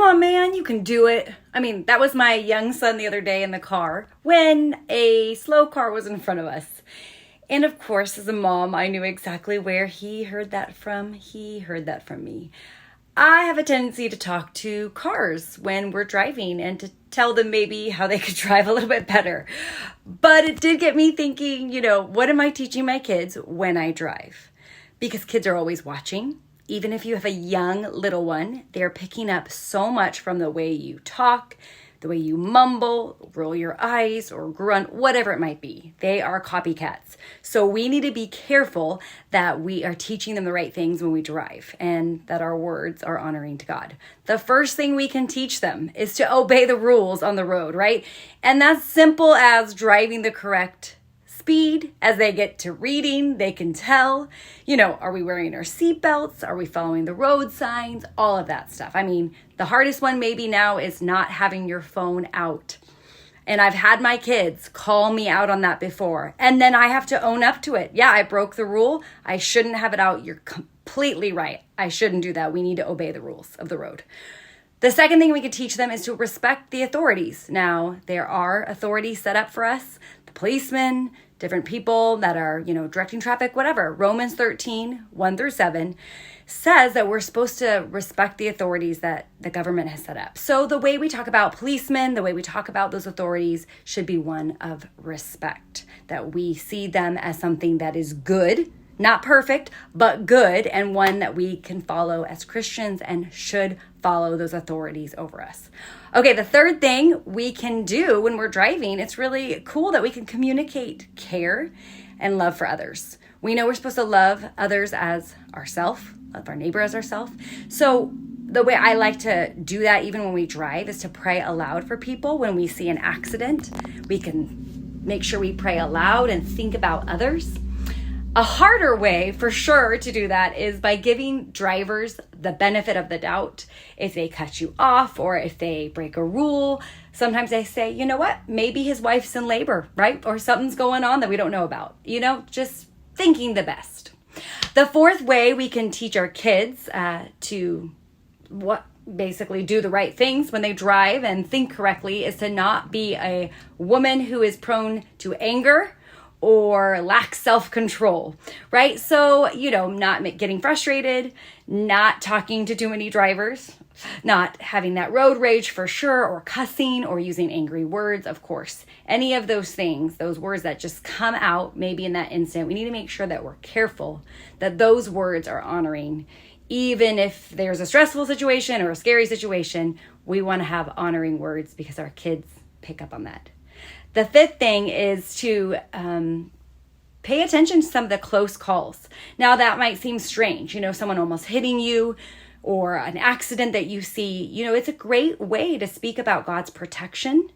on, man, you can do it. I mean, that was my young son the other day in the car when a slow car was in front of us. And of course, as a mom, I knew exactly where he heard that from. He heard that from me. I have a tendency to talk to cars when we're driving and to tell them maybe how they could drive a little bit better. But it did get me thinking, what am I teaching my kids when I drive? Because kids are always watching. Even if you have a young little one, they're picking up so much from the way you talk, the way you mumble, roll your eyes, or grunt, whatever it might be. They are copycats. So we need to be careful that we are teaching them the right things when we drive and that our words are honoring to God. The first thing we can teach them is to obey the rules on the road, right? And that's simple as driving the correct speed. As they get to reading, they can tell, are we wearing our seatbelts? Are we following the road signs? All of that stuff. I mean, the hardest one maybe now is not having your phone out. And I've had my kids call me out on that before. And then I have to own up to it. Yeah, I broke the rule. I shouldn't have it out. You're completely right. I shouldn't do that. We need to obey the rules of the road. The second thing we can teach them is to respect the authorities. Now, there are authorities set up for us, the policemen, different people that are, directing traffic, whatever. Romans 13, 1-7 says that we're supposed to respect the authorities that the government has set up. So the way we talk about policemen, the way we talk about those authorities should be one of respect, that we see them as something that is good, not perfect, but good, and one that we can follow as Christians and should follow those authorities over us. Okay, the third thing we can do when we're driving, it's really cool that we can communicate care and love for others. We know we're supposed to love others as ourselves, love our neighbor as ourselves. So the way I like to do that even when we drive is to pray aloud for people. When we see an accident, we can make sure we pray aloud and think about others. A harder way, for sure, to do that is by giving drivers the benefit of the doubt. If they cut you off or if they break a rule, sometimes they say, you know what, maybe his wife's in labor, right? Or something's going on that we don't know about. Just thinking the best. The fourth way we can teach our kids to basically do the right things when they drive and think correctly is to not be a woman who is prone to anger or lack self-control, right? So, not getting frustrated, not talking to too many drivers, not having that road rage for sure, or cussing or using angry words, of course. Any of those things, those words that just come out maybe in that instant, we need to make sure that we're careful that those words are honoring. Even if there's a stressful situation or a scary situation, we want to have honoring words because our kids pick up on that. The fifth thing is to pay attention to some of the close calls. Now that might seem strange, someone almost hitting you or an accident that you see. It's a great way to speak about God's protection,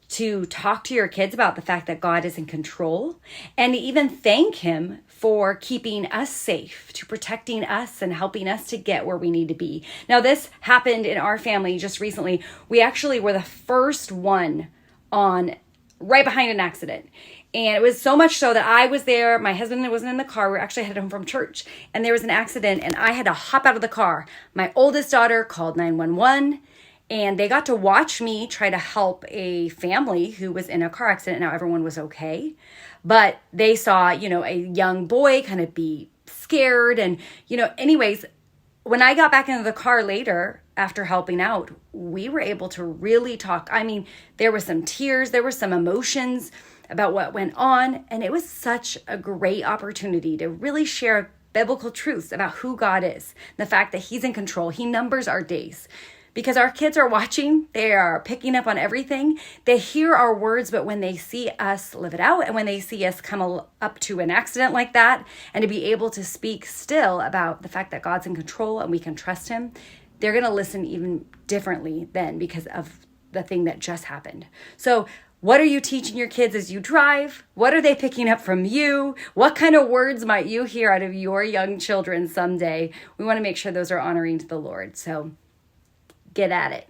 to talk to your kids about the fact that God is in control, and to even thank Him for keeping us safe, to protecting us and helping us to get where we need to be. Now, this happened in our family just recently. We actually were the first one on right behind an accident. And it was so much so that I was there. My husband wasn't in the car. We were actually headed home from church. And there was an accident and I had to hop out of the car. My oldest daughter called 911 and they got to watch me try to help a family who was in a car accident. Now everyone was okay. But they saw, a young boy kind of be scared. And, anyways, when I got back into the car later, after helping out, we were able to really talk. I mean, there were some tears, there were some emotions about what went on, and it was such a great opportunity to really share biblical truths about who God is, the fact that He's in control. He numbers our days. Because our kids are watching, they are picking up on everything. They hear our words, but when they see us live it out and when they see us come up to an accident like that and to be able to speak still about the fact that God's in control and we can trust Him, they're going to listen even differently then because of the thing that just happened. So what are you teaching your kids as you drive? What are they picking up from you? What kind of words might you hear out of your young children someday? We want to make sure those are honoring to the Lord. So get at it.